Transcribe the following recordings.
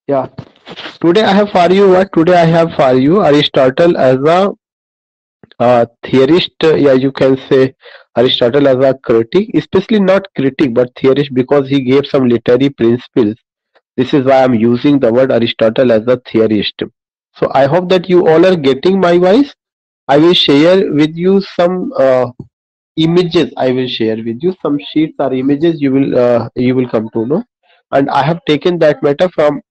Yeah. Today I have for you what? Today I have for you Aristotle as a theorist. Yeah, you can say Aristotle as a critic, especially not critic but theorist because he gave some literary principles. This is why I'm using the word Aristotle as a theorist. So I hope that you all are getting my voice. I will share with you some images. I will share with you some sheets or images. You will come to know. And I have taken that matter from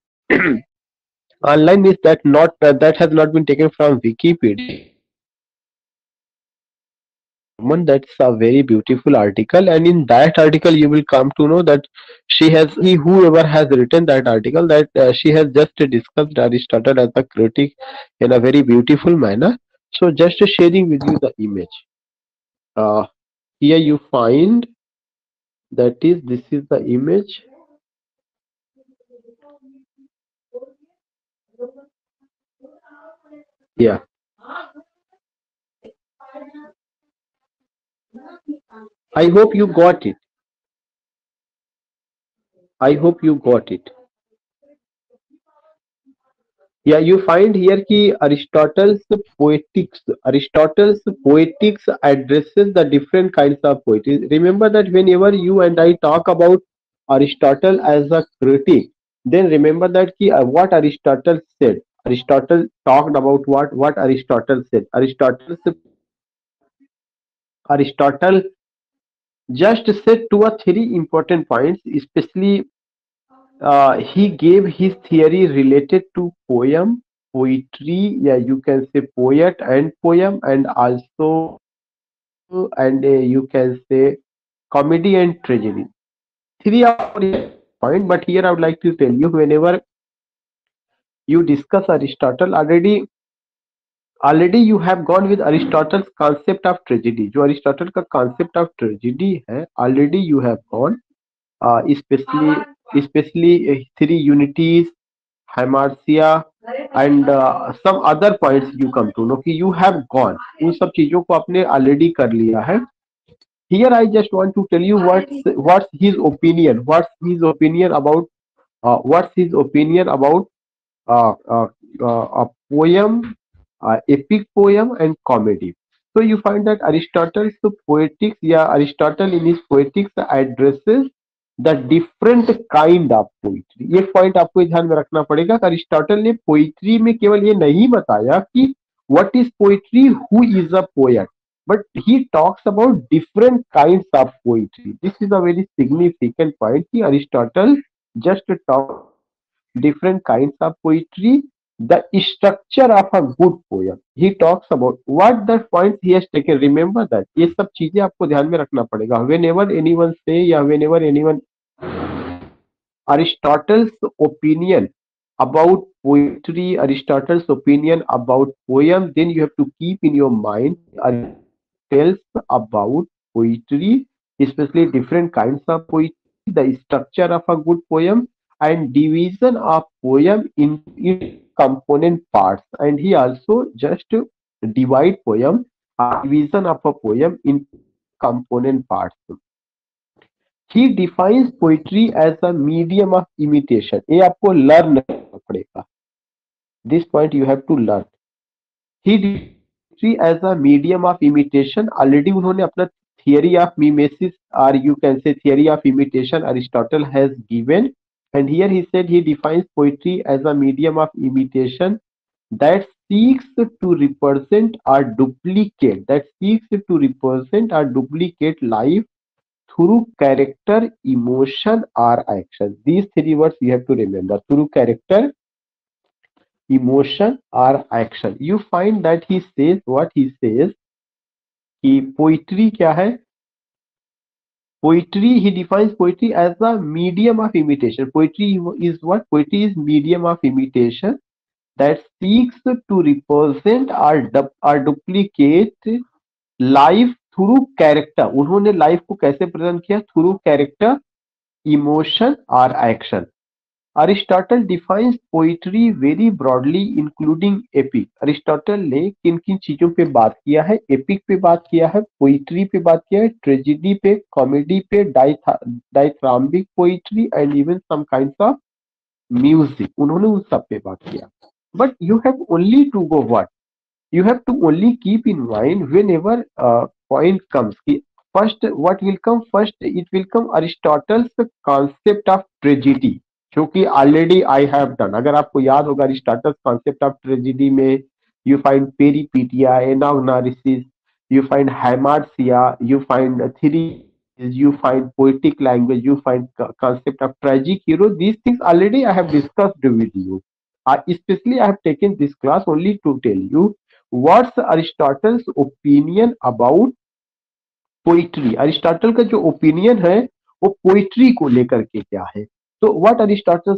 online. Is that not that has not been taken from Wikipedia? Someone that's a very beautiful article, and in that article you will come to know that whoever has written that article, that she has just discussed Aristotle as a critic in a very beautiful manner. So just sharing with you the image. uh, Here you find, that is, this is the image. Yeah, I hope you got it. I hope you got it. Yeah, you find here ki Aristotle's poetics addresses the different kinds of poetry. Remember that whenever you and I talk about Aristotle as a critic, then remember that what Aristotle said. Aristotle talked about what Aristotle said. Aristotle just said two or three important points, especially he gave his theory related to poetry, yeah, you can say poet and poem, and also and you can say comedy and tragedy. Three or four point, but here I would like to tell you, whenever you discuss Aristotle, already you have gone with Aristotle's concept of tragedy. जो Aristotle का concept of tragedy है, already you have gone, especially three unities, Hymarsia, and some other points you come to know कि you have gone, उन सब चीजों को आपने already कर लिया है. Here I just want to tell you what's his opinion about a poem, epic poem, and comedy. So you find that Aristotle's poetics, yeah, Aristotle in his poetics addresses the different kind of poetry. ये point आपको ध्यान में रखना पड़ेगा कि Aristotle ने poetry में केवल ये नहीं बताया कि what is poetry, who is a poet, but he talks about different kinds of poetry. This is a very significant point कि Aristotle just talk different kinds of poetry, the structure of a good poem. He talks about what the points he has taken. Remember that ये सब चीजें आपको ध्यान में रखना पड़ेगा. Whenever anyone say या whenever anyone Aristotle's opinion about poetry, Aristotle's opinion about poem, then you have to keep in your mind Aristotle tells about poetry, especially different kinds of poetry, the structure of a good poem, and division of poem into its component parts. And he also just divide poem, division of a poem into component parts. He defines poetry as a medium of imitation. ये आपको learn करना पड़ेगा. This point you have to learn. He defines poetry as a medium of imitation. Already उन्होंने अपना theory of mimesis, or you can say theory of imitation, Aristotle has given. And here he said he defines poetry as a medium of imitation that seeks to represent or duplicate life through character, emotion, or action. These three words you have to remember: through character, emotion, or action. You find that he says what he says कि poetry क्या है? Poetry, he defines poetry as a medium of imitation. Poetry is what? Poetry is medium of imitation that seeks to represent or duplicate life through character. उन्होंने life को कैसे present किया? Through character, emotion और action. Aristotle defines poetry very broadly including epic. Aristotle ने किन किन चीजों पे बात किया है? एपिक पे बात किया है, पोइट्री पे बात किया है, ट्रेजिडी पे, कॉमेडी पे, dithyrambic poetry, and even some kinds of music, उन्होंने उस सब पे बात किया. But you have only to go what, you have to only keep in mind whenever point comes कि first what will come first, it will come Aristotle's concept of tragedy, जो कि already I have done. अगर आपको याद होगा Aristotle's concept of tragedy में you find peripeteia, anagnorisis, you find hamartia, you find theory, you find poetic language, you find concept of tragic hero. These things already I have discussed with you. Especially I have taken this class only to tell you what's Aristotle's opinion about poetry. Aristotle का जो opinion है वो poetry को लेकर के क्या है. तो व्हाट अरिस्टोटल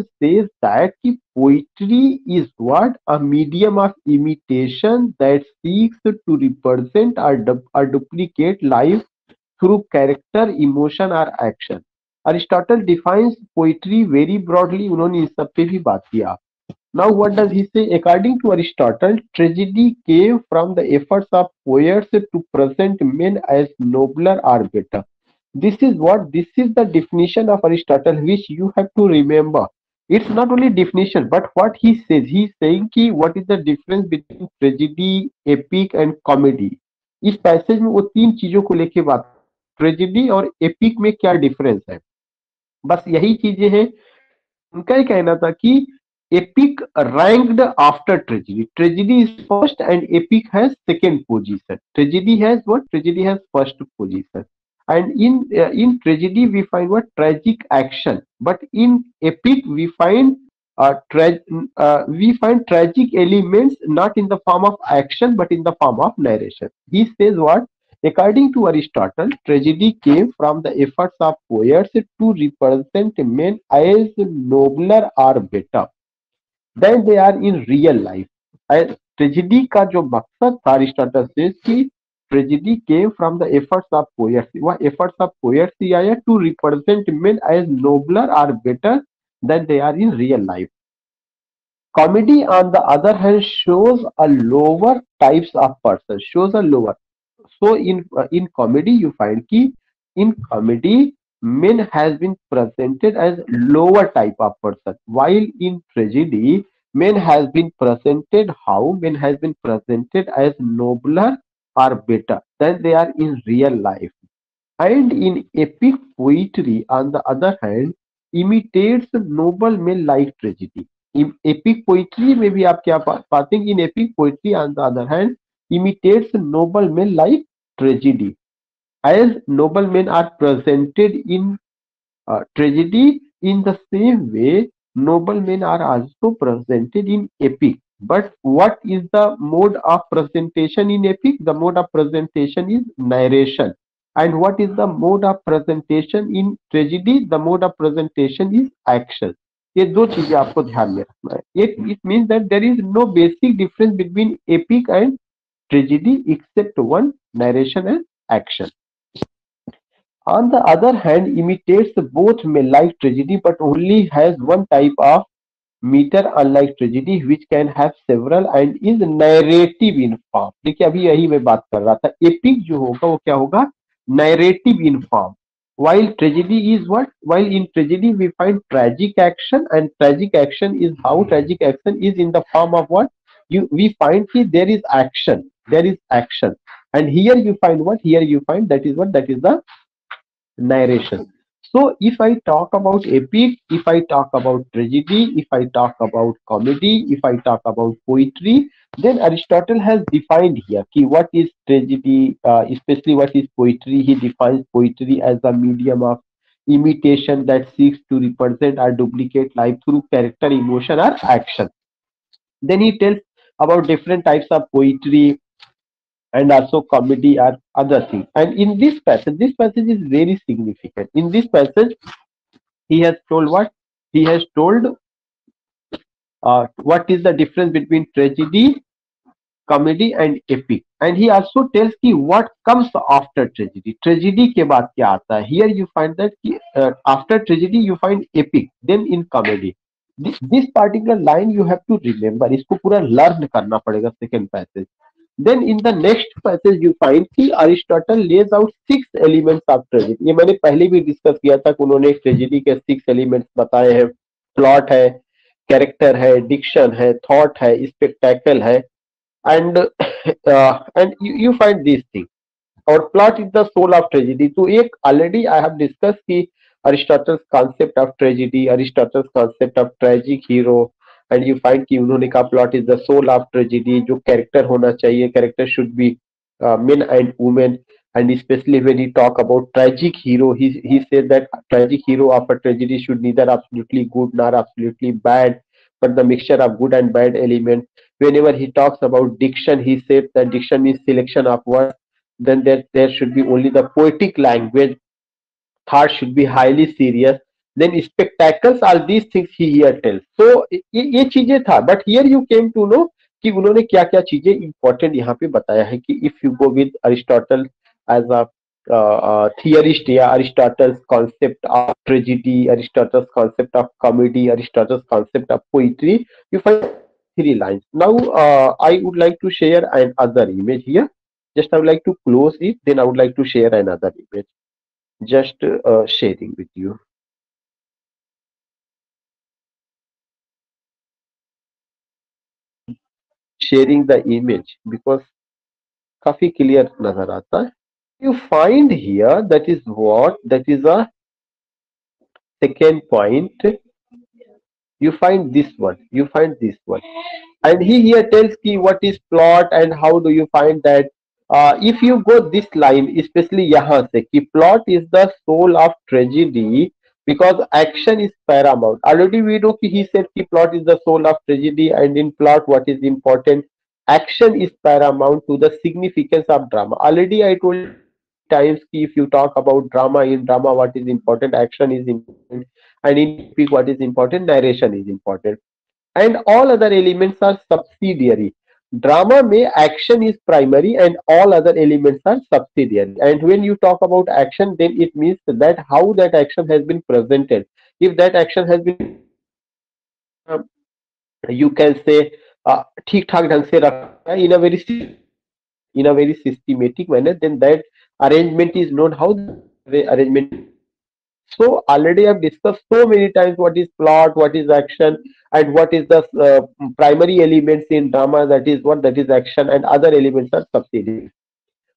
सेज दैट कि poetry is what a medium of imitation that seeks to represent और duplicate life through character, emotion or action. Aristotle defines poetry very broadly. उन्होंने इस सब पे भी बात किया. Now what does he say? According to Aristotle, tragedy came from the efforts of poets to present men as nobler or better. This is the definition of Aristotle which you have to remember. It's not only definition but what he says. He is saying कि what is the difference between tragedy, epic and comedy. इस passage में वो तीन चीजों को लेके बात, tragedy और एपिक में क्या डिफरेंस है, बस यही चीजें हैं. उनका ये कहना था कि epic ranked after tragedy. Tragedy is first and epic has second position. Tragedy has what? Tragedy has first position. And in tragedy we find what? Tragic action. But in epic we find tragic elements not in the form of action but in the form of narration. He says what? According to Aristotle, tragedy came from the efforts of poets to represent men as nobler or better than they are in real life. Tragedy का जो मकसद था Aristotle से कि tragedy came from the efforts of poets, वह efforts of poets ही आया to represent men as nobler और better than they are in real life. Comedy, on the other hand, shows a lower types of person, shows a lower. So in comedy you find कि in comedy men has been presented as lower type of person, while in tragedy men has been presented how? Men has been presented as nobler or better than they are in real life. And in epic poetry, on the other hand, imitates noble men like tragedy. In epic poetry में भी आप क्या पाते हैं? In epic poetry, on the other hand, imitates noble men like tragedy. As noble men are presented in tragedy, in the same way, noble men are also presented in epic. But what is the mode of presentation in epic? The mode of presentation is narration. And what is the mode of presentation in tragedy? The mode of presentation is action. ये दो चीजें आपको ध्यान में रखना है. It means that there is no basic difference between epic and tragedy except one, narration and action. On the other hand, imitates both may like tragedy but only has one type of meter unlike tragedy which can have several and is narrative in form. देखिए अभी यही मैं बात कर रहा था. Epic जो होगा वो क्या होगा? Narrative in form. While tragedy is what? While in tragedy we find tragic action, and tragic action is how? Tragic action is in the form of what? We find that there is action. There is action. And here you find what? Here you find that is what? That is the narration. So if I talk about epic, if I talk about tragedy, if I talk about comedy, if I talk about poetry, then Aristotle has defined here ki what is tragedy, especially what is poetry. He defines poetry as a medium of imitation that seeks to represent or duplicate life through character, emotion or action. Then he tells about different types of poetry and also comedy or other things. And in this passage is very significant. In this passage, he has told what? He has told what is the difference between tragedy, comedy and epic. And he also tells ki what comes after tragedy. Tragedy के बाद क्या आता है? Here you find that after tragedy you find epic, then in comedy. This particular line you have to remember. इसको पूरा learn करना पड़ेगा second passage. Then in the next passage you find कि Aristotle lays out 6 elements of tragedy. ये मैंने पहले भी discuss किया था कि उन्होंने ट्रेजेडी के 6 एलिमेंट्स बताए हैं. प्लॉट है, कैरेक्टर है, डिक्शन है, थॉट है, स्पेक्टेकल है, and and you find this thing. और plot is the soul of tragedy. तो एक ऑलरेडी आई हैव डिस्कस की Aristotle's concept of tragedy, Aristotle's concept of tragic hero, and you find कि उन्होंने कहा plot is the soul of tragedy. जो character होना चाहिए, character should be men and women, and especially when he talk about tragic hero, he said that tragic hero of a tragedy should neither absolutely good nor absolutely bad, but the mixture of good and bad elements. Whenever he talks about diction, he said that diction means selection of words, then there should be only the poetic language, thought should be highly serious, then spectacles, all these things he here tells. So ये चीजें था, but here you came to know कि उन्होंने क्या क्या चीजें important यहाँ पे बताया है कि if you go with Aristotle as a theorist, या Aristotle's concept of tragedy, Aristotle's concept of comedy, Aristotle's concept of poetry, you find three lines. Now I would like to share another image here. Just I would like to close it, then I would like to share another image. Just sharing with you. Sharing the image because काफी clear नजर आता है. You find here, that is what, that is a second point. You find this one, and he here tells ki what is plot and how do you find that. If you go this line, especially yahan se ki plot is the soul of tragedy because action is paramount. Already we know ki he said ki plot is the soul of tragedy, and in plot what is important, action is paramount to the significance of drama. Already I told you times ki if you talk about drama, in drama what is important, action is important, and in epic what is important, narration is important, and all other elements are subsidiary. Drama may action is primary and all other elements are subsidiary. And when you talk about action, then it means that how that action has been presented. If that action has been, you can say, ठीक ठाक ढंग से रखा है, in a very systematic manner, then that arrangement is known how the arrangement. So already I've discussed so many times what is plot, what is action, and what is the primary elements in drama. That is what, that is action, and other elements are subsidiary.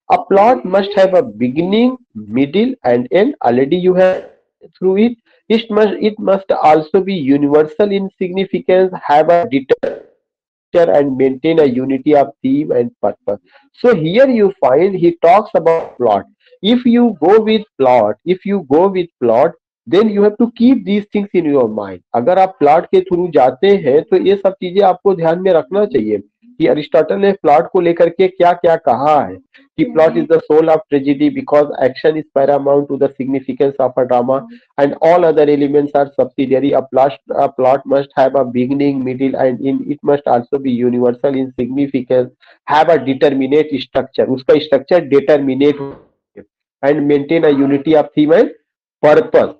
A plot must have a beginning, middle, and end. Already you have through it. It must also be universal in significance, have a and maintain a unity of theme and purpose. So here you find he talks about plot. If you go with plot, then you have to keep these things in your mind. अगर आप plot के through जाते हैं तो ये सब चीजें आपको ध्यान में रखना चाहिए कि अरिस्टोटल ने प्लॉट को लेकर के क्या क्या कहा है कि plot is the soul of tragedy because action is paramount to the significance of a drama and all other elements are subsidiary. A plot must have a beginning, middle, and in it must also be universal in significance, have a determinate structure. उसका structure determinate and maintain a unity of theme and purpose.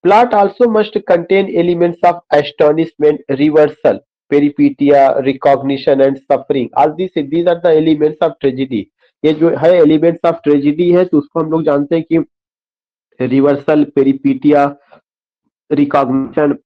Plot also must contain elements of astonishment, reversal, peripetia, recognition, and suffering. All these are the elements of tragedy. ये जो है elements of tragedy है तो उसको हम लोग जानते हैं कि reversal, पेरिपीटिया, recognition,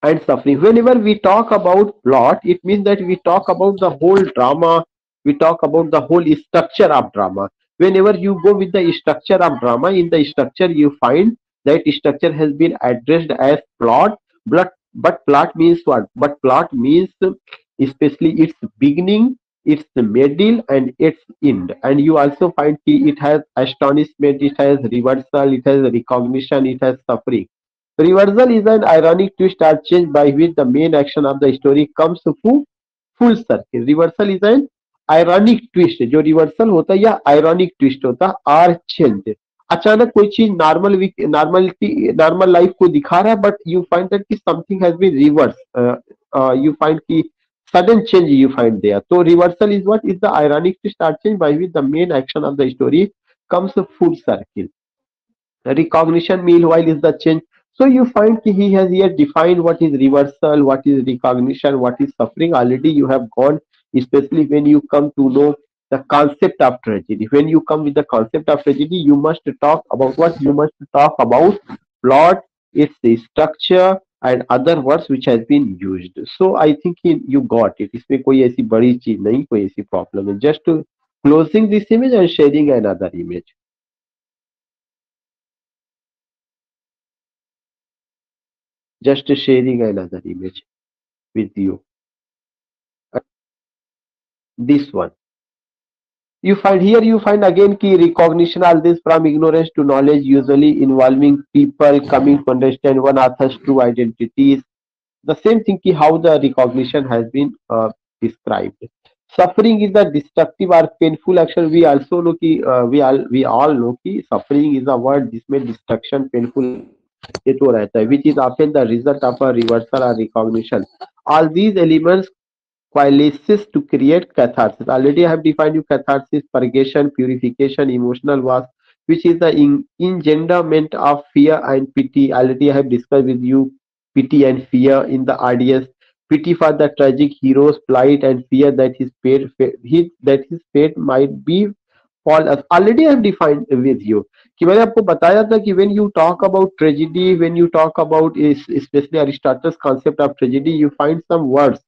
and suffering. Whenever we talk about plot, it means that we talk about the whole drama, we talk about the whole structure of drama. Whenever you go with the structure of drama, in the structure you find that structure has been addressed as plot, but plot means what? But plot means especially its beginning, its middle, and its end. And you also find it has astonishment, it has reversal, it has recognition, it has suffering. Reversal is an ironic twist or change by which the main action of the story comes to full circle. Reversal is an ironic twist. जो reversal होता है या ironic twist होता है are change. अचानक कोई चीज normal life को दिखा रहा है बट यू फाइंड दैट कि something has been reverse. You find कि sudden change you find there. So reversal is what is the ironic twist or change by which the main action of the story comes to full circle. Recognition meanwhile is the change. So you find he has here defined what is reversal, what is recognition, what is suffering. Already you have gone, especially when you come to know the concept of tragedy. When you come with the concept of tragedy, you must talk about what? You must talk about plot, its structure, and other words which has been used. So I think you got it. इसमें कोई ऐसी बड़ी चीज नहीं, कोई ऐसी problem है. Just closing this image and sharing another image. Just sharing another image with you. This one. You find here, you find again key recognition all this from ignorance to knowledge, usually involving people coming to understand one author's true identities. The same thing ki how the recognition has been described. Suffering is a destructive or painful action. We also know ki we all know ki suffering is a word जिसमें destruction painful ये तो रहता है, which is often the result of a reversal or recognition. All these elements coalesces to create catharsis. Already I have defined you catharsis, purgation, purification, emotional wash, which is the engenderment of fear and pity. Already I have discussed with you pity and fear in the audience. Pity for the tragic hero's plight and fear that his fate might be fall as already I have defined with you कि मैंने आपको बताया था कि when you talk about tragedy, when you talk about especially Aristotle's concept of tragedy, you find some words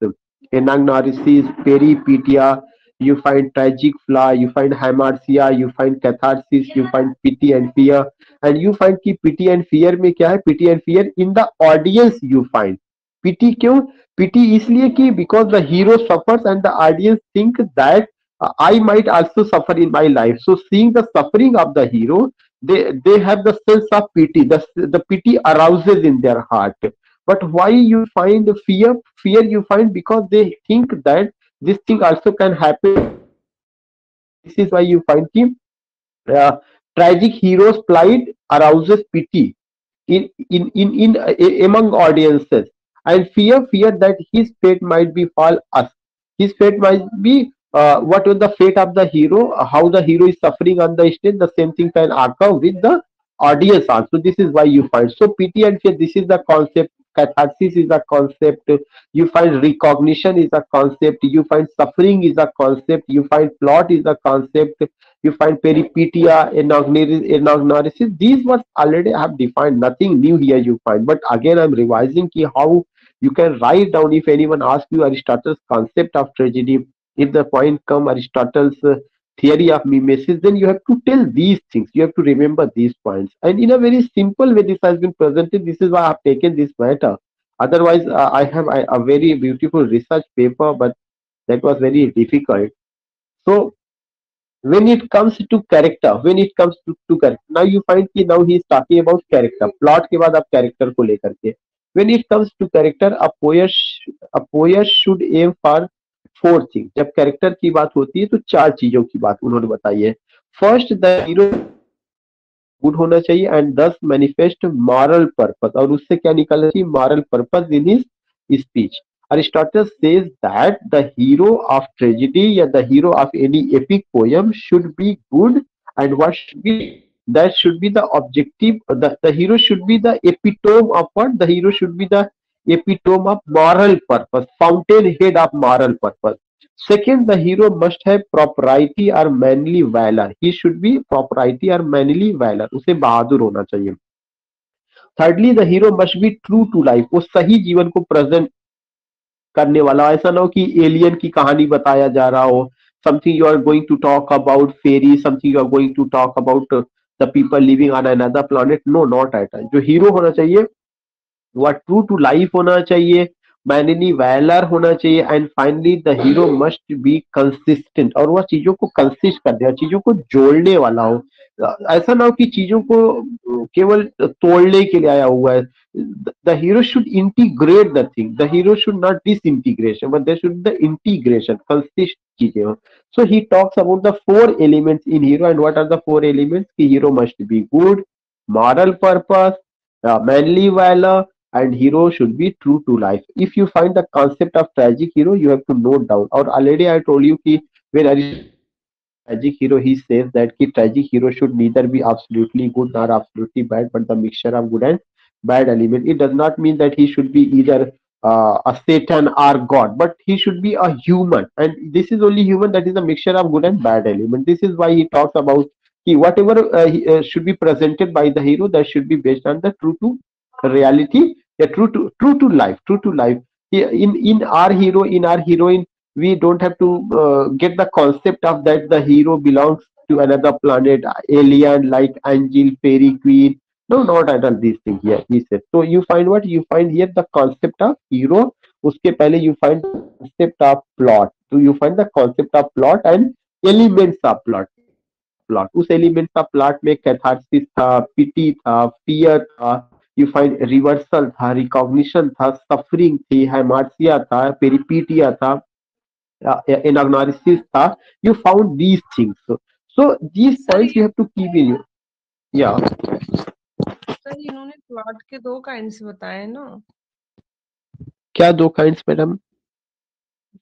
anagnosis, peripetia, you find tragic flaw, you find hamartia, you find catharsis, you find pity and fear, and you find कि pity and fear में क्या है, pity and fear in the audience you find. pity क्यों? pity इसलिए कि because the hero suffers and the audience think that I might also suffer in my life. So seeing the suffering of the hero, they have the sense of pity. The pity arouses in their heart. But why you find fear? Fear you find because they think that this thing also can happen. This is why you find him tragic hero's plight arouses pity in among audiences, and fear that his fate might be fall us. His fate might be what was the fate of the hero, how the hero is suffering on the stage. The same thing can occur with the audience also. This is why you find so pity and fear. This is the concept. Catharsis is a concept. You find recognition is a concept. You find suffering is a concept. You find plot is a concept. You find peripetia, anagnosis. These words already I have defined. Nothing new here you find. But again, I'm revising ki how you can write down if anyone asks you Aristotle's concept of tragedy. If the point come Aristotle's theory of mimesis, then you have to tell these things. You have to remember these points. And in a very simple way, this has been presented. This is why I have taken this matter. Otherwise, I have a very beautiful research paper, but that was very difficult. So when it comes to character, when it comes to character, now you find कि now he is talking about character. Plot के बाद आप character को लेकर के. When it comes to character, a poet should aim for four things. जब character की बात होती है तो चार चीजों की बात उन्होंने बताई है. First, the hero गुड होना चाहिए एंड दस मैनिफेस्ट मॉरल पर्पस, और उससे क्या निकलना चाहिए, moral purpose in his speech. Aristotle says that the hero of tragedy या the hero of any epic poem should be good, and what should be, that should be the objective. The hero should be the epitome of what? The hero should be the epitome of moral purpose, fountainhead of moral purpose. Second, the hero must have propriety or manly valor. He should be propriety or manly valor. उसे बहादुर होना चाहिए. Thirdly, the hero must be true to life. वो सही जीवन को present करने वाला. ऐसा ना हो कि एलियन की कहानी बताया जा रहा हो. Something you are going to talk about fairy, something you are going to talk about the people living on another planet. No, not at all. जो हीरो होना चाहिए वह ट्रू टू लाइफ होना चाहिए, मैनली वैलर होना चाहिए, and finally the hero must be consistent, और वह चीजों को कंसिस्ट कर दे और चीजों को जोड़ने वाला हो. ऐसा ना हो कि चीजों को केवल तोड़ने के लिए आया हुआ है. The hero should integrate the thing. The hero should not disintegration, but there should the integration, consist चीजें हो. So he talks about the four elements in hero, and what are the four elements? The hero must be good, moral purpose, manly valor, and hero should be true to life. If you find the concept of tragic hero, you have to note down. Or already I told you ki when tragic hero, he says that ki tragic hero should neither be absolutely good nor absolutely bad, but the mixture of good and bad element. It does not mean that he should be either a Satan or God, but he should be a human, and this is only human that is a mixture of good and bad element. This is why he talks about whatever should be presented by the hero, that should be based on the true to reality, Yeah, true to life, true to life. In our hero, in our heroine, we don't have to get the concept of that the hero belongs to another planet, alien like angel, fairy, queen. No, not at all these things. Yeah, he said. So you find what you find here, the concept of hero. उसके पहले you find the concept of plot. So you find the concept of plot and elements of plot. Elements of plot. उस elements of plot में catharsis था, pity था, fear था. You find reversal था, recognition था, suffering थी, hamartia था, peripeteia था, एनाग्नोरिसिस था. You found these things. So these sir points ये you have to keep in you. या सर इन्होंने प्लॉट के दो काइंड्स बताए ना। क्या दो काइंड्स मैडम?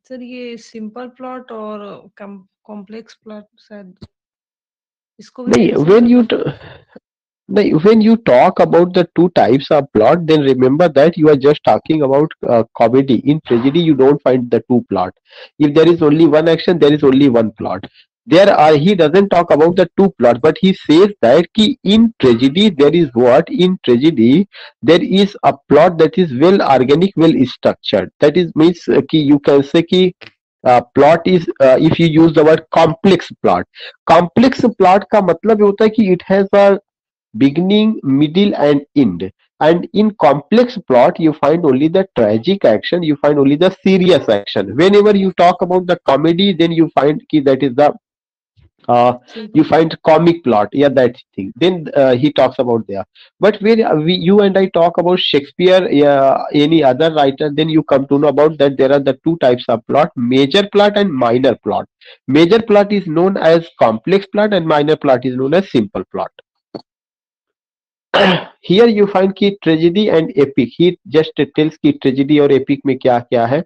सर ये सिंपल प्लॉट और कॉम्प्लेक्स प्लॉट शायद इसको भी नहीं, मेंशन व्हेन करना यू पड़ेगा। when you talk about the two types of plot, then remember that you are just talking about comedy. In tragedy you don't find the two plot. If there is only one action, there is only one plot. There are, he doesn't talk about the two plot, but he says that ki in tragedy there is what, in tragedy there is a plot that is well organic, well structured. That is means ki you can say ki plot is, if you use the word complex plot. Complex plot का मतलब ये होता है कि it has a beginning, middle, and end. And in complex plot, you find only the tragic action, you find only the serious action. Whenever you talk about the comedy, then you find ki that is the you simple find comic plot, yeah, that thing. Then he talks about there. But when you and I talk about Shakespeare, yeah, any other writer, then you come to know about that there are the two types of plot: major plot and minor plot. Major plot is known as complex plot, and minor plot is known as simple plot. Here you find कि tragedy and epic. He just tells कि tragedy और epic में क्या क्या है.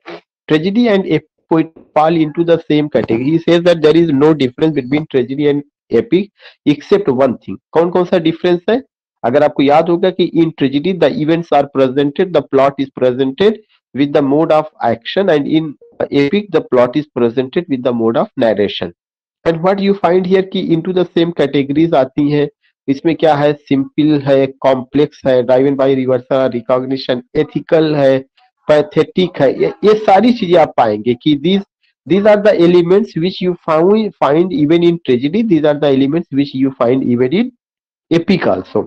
Tragedy and epic poetry fall into the same category. He says that there is no difference between tragedy and epic except one thing. कौन कौन सा difference है? अगर आपको याद होगा कि in tragedy the events are presented, the plot is presented with the mode of action, and in epic the plot is presented with the mode of narration. And what you find here कि into the same categories आती हैं. इसमें क्या है, simple है, complex है, driven by reversal recognition, ethical है, pathetic है. ये सारी चीजें आप पाएंगे कि these are the elements which you find even in tragedy. These are the elements which you find even in epic also.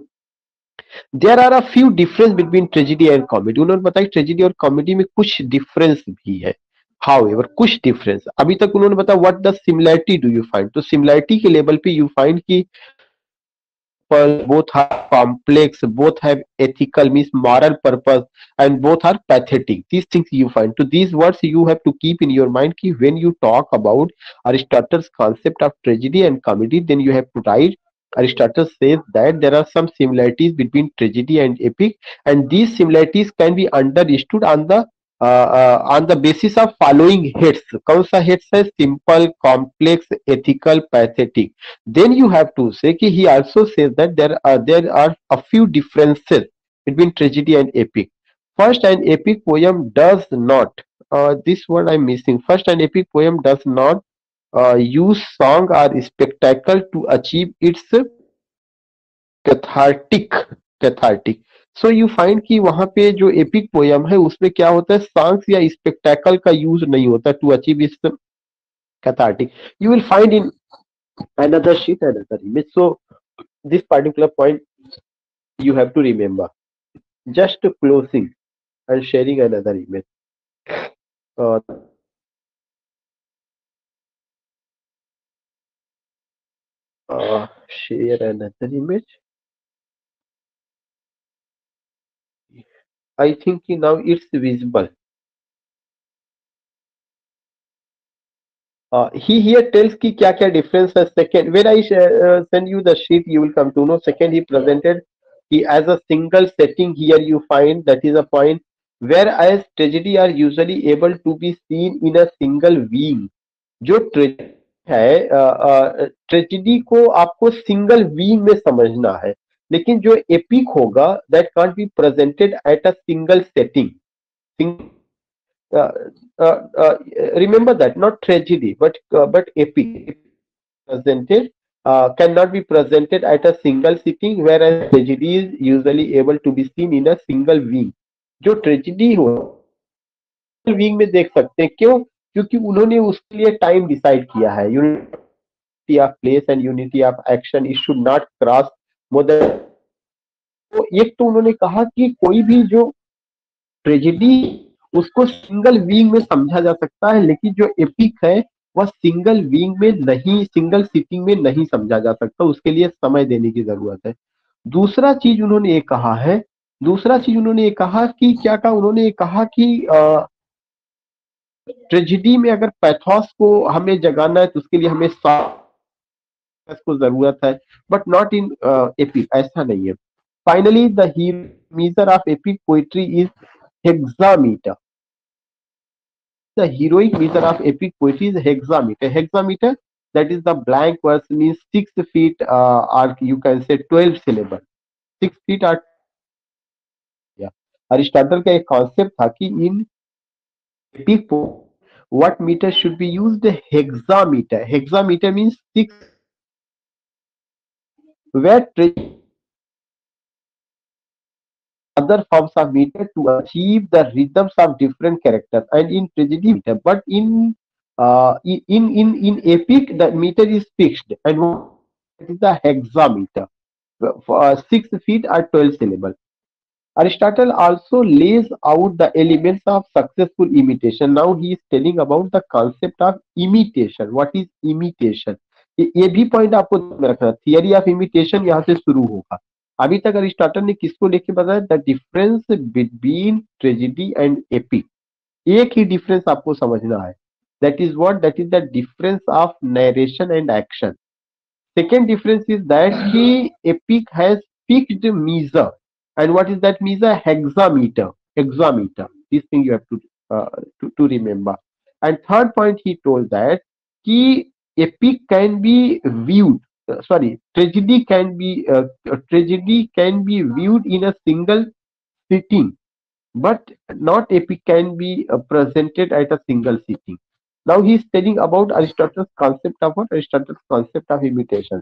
There are a few difference between tragedy and comedy. उन्होंने बताया tragedy और comedy में कुछ difference भी है. However कुछ difference अभी तक उन्होंने बताया. What the similarity do you find? तो सिमिलैरिटी के लेवल पे यू फाइंड कि both are complex, both have ethical means moral purpose, and both are pathetic. These things you find. So these words you have to keep in your mind ki when you talk about Aristotle's concept of tragedy and comedy, then you have to write. Aristotle says that there are some similarities between tragedy and epic, and these similarities can be understood on the basis of following heads. कौन सा heads है? Simple, complex, ethical, pathetic. Then you have to say कि he also says that there are a few differences between tragedy and epic. First, an epic poem does not, this word I'm missing. First, an epic poem does not use song or spectacle to achieve its cathartic. So you find कि वहां पे जो epic poem है उसमें क्या होता है, songs या स्पेक्टेकल का यूज नहीं होता टू अचीव इस cathartic. You will find in another sheet another image. So this particular point you have to remember. Just closing and sharing another image. Uh, share another image. I think now it's visible. He here tells ki kya kya difference है. Second, when I send you the sheet, you will come to know. Second, he presented he as a single setting. Here you find that is a point. Whereas tragedy are usually able to be seen in a single being. जो tragedy है, tragedy को आपको single being में समझना है, लेकिन जो epic होगा that can't be presented at a single setting. Remember that not tragedy but epic presented cannot be presented at a single sitting, whereas tragedy is usually able to be seen in a single being. जो tragedy हो wing में देख सकते हैं। क्यों? क्योंकि उन्होंने उसके लिए टाइम डिसाइड किया है। Unity of place and unity of action it should not cross more than. तो एक तो उन्होंने कहा कि कोई भी जो ट्रेजेडी उसको सिंगल बीइंग में समझा जा सकता है, लेकिन जो एपिक है वह सिंगल बीइंग में नहीं, सिंगल सिटिंग में नहीं समझा जा सकता, उसके लिए समय देने की जरूरत है। दूसरा चीज उन्होंने ये कहा है, दूसरा चीज उन्होंने ये कहा कि क्या कहा, उन्होंने ये कहा कि ट्रेजेडी में अगर पैथोस को हमें जगाना है तो उसके लिए हमें को जरूरत है, बट नॉट इन एपिक, ऐसा नहीं है। Finally the measure of epic poetry is hexameter. The heroic measure of epic poetry is hexameter. Hexameter, that is the blank verse, means 6 feet, or you can say 12 syllable. 6 feet or yeah. Aristotle का एक concept था कि इन epic what meter should be used? Hexameter. Hexameter means 6, where other forms of meter to achieve the rhythms of different characters, and in tragedy meter, but in in epic the meter is fixed, and it is the hexameter, 6 feet or 12 syllable. Aristotle also lays out the elements of successful imitation. Now he is telling about the concept of imitation. What is imitation? ये भी point आपको ध्यान में रखना, theory of imitation यहाँ से शुरू होगा। अभी तक अरिस्टोटल ने किसको लेके बताया? The difference between tragedy and epic. एक ही डिफरेंस आपको समझना है, that is what? That is the difference of narration and action. Second difference is that epic has fixed measure, and what is that measure? Hexameter. Hexameter. This thing you have to remember. And third point, he told that epic can be viewed. Sorry, tragedy can be viewed in a single sitting, but not epic can be presented at a single sitting. Now he is telling about Aristotle's concept of what? Aristotle's concept of imitation.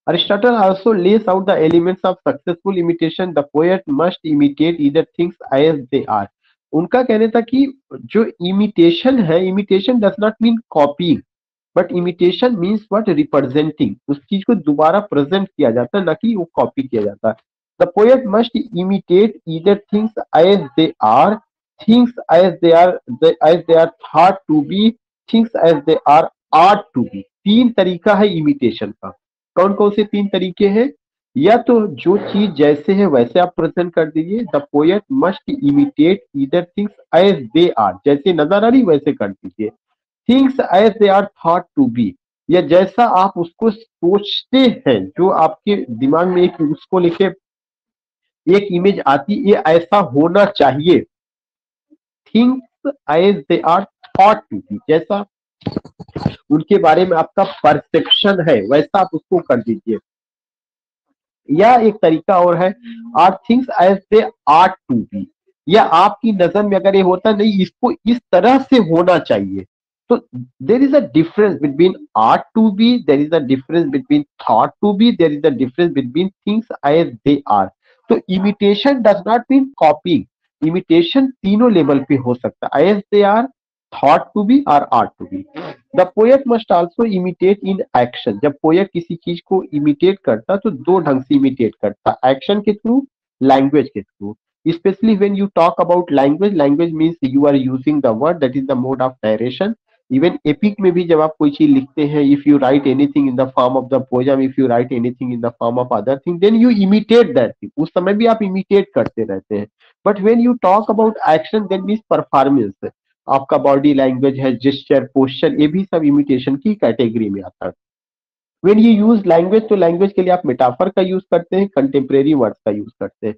Aristotle also lays out the elements of successful imitation. The poet must imitate either things as they are. उनका कहना था कि जो imitation है, imitation does not mean copying, but imitation means what? Representing. उस चीज को दोबारा प्रेजेंट किया जाता है, ना कि वो कॉपी किया जाता है। The poet must imitate either things as they are, things as they are, as they are thought to be, things as they are to be. तीन तरीका है इमिटेशन का। कौन कौन से तीन तरीके हैं? या तो जो चीज जैसे है वैसे आप प्रेजेंट कर दीजिए, the poet must imitate either things as they are, जैसे नजर आ रही वैसे कर दीजिए। Things as they are thought to be, या जैसा आप उसको सोचते हैं, जो आपके दिमाग में एक उसको लेके एक इमेज आती, ये ऐसा होना चाहिए। Things as they are thought to be, जैसा उनके बारे में आपका परसेप्शन है वैसा आप उसको कर दीजिए। या एक तरीका और है, or things as they are to be, या आपकी नजर में अगर ये होता नहीं, इसको इस तरह से होना चाहिए। तो there is a difference between are to be, there is a difference between thought to be, there is a difference between things as they are. तो imitation does not mean copying. Imitation तीनों level पे हो सकता है, as they are, thought to be और are to be. The poet must also imitate in action. जब poet किसी चीज को इमिटेट करता तो दो ढंग से इमिटेट करता, एक्शन के थ्रू, लैंग्वेज के through. Especially when you talk about language, language means you are using the word, that is the mode of narration. Even epic में भी जब आप कोई चीज लिखते हैं, if you write anything in the form of the poem, if you write anything in the form of other thing, then you imitate that thing. उस समय भी आप imitate करते रहते हैं। But when you talk about action, that means performance. आपका body language है, gesture, posture, ये भी सब इमिटेशन की कैटेगरी में आता है। When you use language, तो लैंग्वेज के लिए आप मेटाफर का यूज करते हैं, कंटेम्प्रेरी वर्ड्स का यूज करते हैं।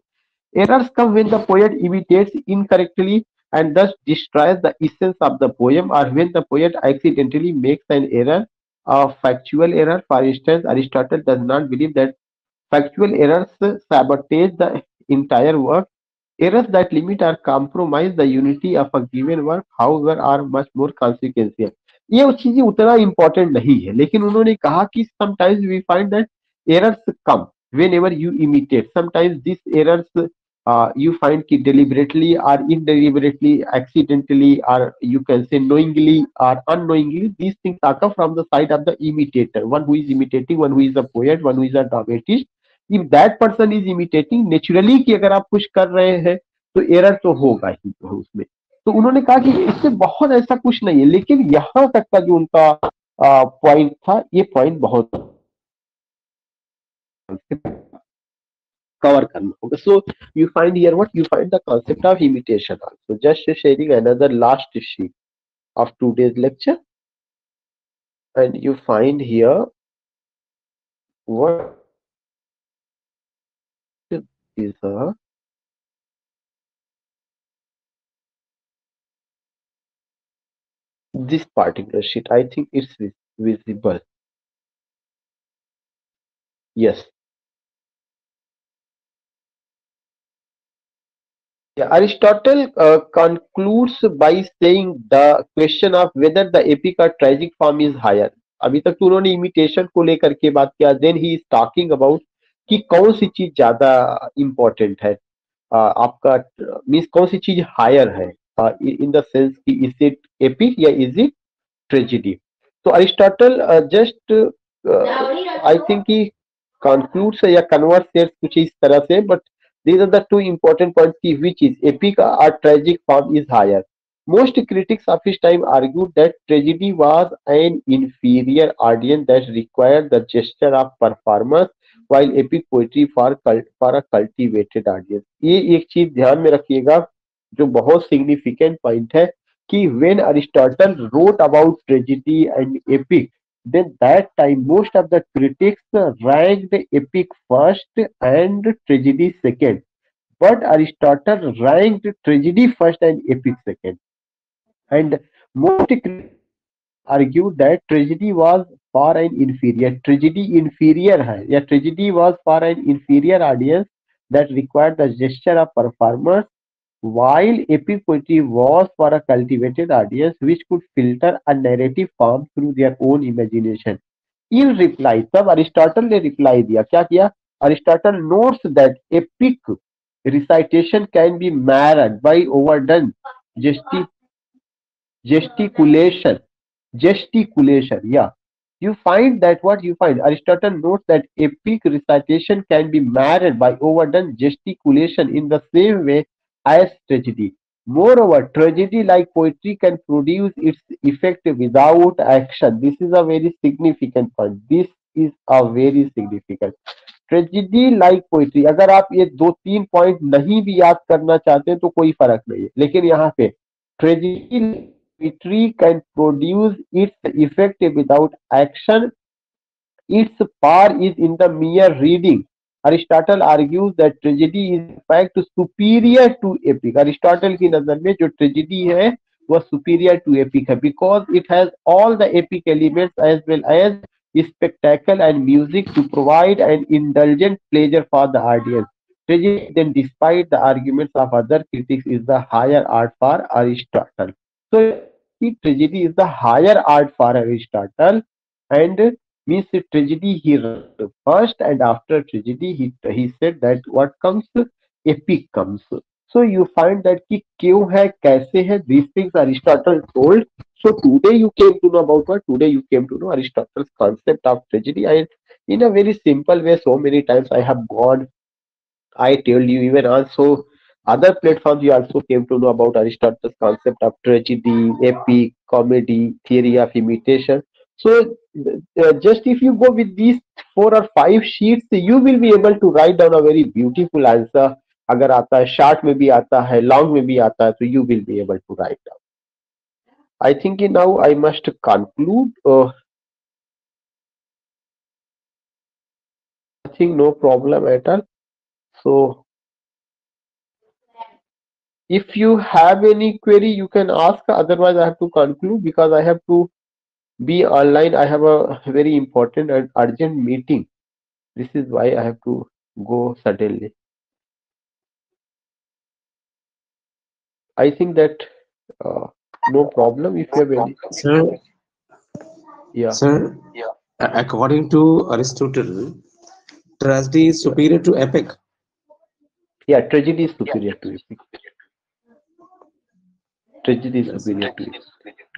Errors come when the poet imitates incorrectly and thus destroys the essence of the poem, or when the poet accidentally makes an error, a factual error. For instance, Aristotle does not believe that factual errors sabotage the entire work. Errors that limit or compromise the unity of a given work, however, are much more consequential. ये चीजें उतना important नहीं है, लेकिन उन्होंने कहा कि sometimes we find that errors come whenever you imitate. Sometimes these errors you find कि deliberately or indeliberately, accidentally, or you can say knowingly or unknowingly, these things occur from the side of the imitator, one who is imitating, one who is a poet, one who is a dramatist. If that person is imitating, naturally कि अगर आप कुछ कर रहे हैं तो error तो होगा ही उसमें। तो उन्होंने कहा कि इससे बहुत ऐसा कुछ नहीं है, लेकिन यहाँ तक का जो उनका पॉइंट था, ये पॉइंट बहुत cover karna hoga. So you find here what you find the concept of imitation also. Just sharing another last sheet of today's lecture, and you find here what is this particular sheet. I think it's visible. Yes. Yeah, Aristotle concludes by saying the question of whether the epic or tragic form is higher. अभी तक तो उन्होंने imitation को लेकर के बात किया, then he is talking about कि कौन सी चीज ज्यादा इम्पोर्टेंट है, आपका मीन्स कौन सी चीज हायर है, इन द सेंस कि इज इट एपिक या इज इट ट्रेजिडी. तो अरिस्टोटल जस्ट आई थिंक कि कंक्लूड्स या कन्वर्स कुछ इस तरह से, but these are the two important points key, which is epic or tragic form is higher. Most critics of his time argued that tragedy was an inferior audience that required the gesture of performance, while epic poetry for a cultivated audience. ये एक चीज ध्यान में रखिएगा जो बहुत significant point है कि when Aristotle wrote about tragedy and epic, then that time most of the critics ranked epic first and tragedy second. But Aristotle ranked tragedy first and epic second. And most critics argued that tragedy was for an inferior. Tragedy inferior है या tragedy was for an inferior audience that required the gesture of performers, while epic poetry was for a cultivated audience which could filter a narrative form through their own imagination. In reply, तब Aristotle ने reply दिया, क्या किया? Aristotle notes that epic recitation can be marred by overdone gesti- gesticulation. Gesticulation, yeah. You find that what you find, Aristotle notes that epic recitation can be marred by overdone gesticulation in the same way as tragedy. Moreover, tragedy like poetry can produce its effect without action. This is a very significant point. This is a very significant. Tragedy like poetry, अगर आप ये दो तीन point नहीं भी याद करना चाहते हैं तो कोई फर्क नहीं है, लेकिन यहाँ पे tragedy poetry can produce its effect without action, its power is in the mere reading. Aristotle argues that tragedy is in fact superior to epic. Aristotle की नजर में जो tragedy है वह superior to epic है, because it has all the epic elements as well as spectacle and music to provide an indulgent pleasure for the audience. Tragedy, then, despite the arguments of other critics, is the higher art for Aristotle. So, tragedy is the higher art for Aristotle, and means the tragedy he wrote first, and after tragedy he said that what comes, epic comes. So you find that कि क्यों है कैसे है, these things Aristotle told. So today you came to know about what? Today you came to know Aristotle's concept of tragedy, and in a very simple way. So many times I have gone, I told you, even also other platforms you also came to know about Aristotle's concept of tragedy, epic, comedy, theory of imitation. So just if you go with these four or five sheets, you will be able to write down a very beautiful answer. अगर आता है short में भी आता है, long में भी आता है, तो you will be able to write down. I think now I must conclude. I think no problem at all. So if you have any query, you can ask. Otherwise, I have to conclude because I have to be online. I have a very important and urgent meeting. This is why I have to go suddenly. I think that uh, no problem if you have any. Sir, Yeah. sir, according to Aristotle, tragedy is superior to epic. Yeah, tragedy is superior to epic. Tragedy is Yes. superior to epic.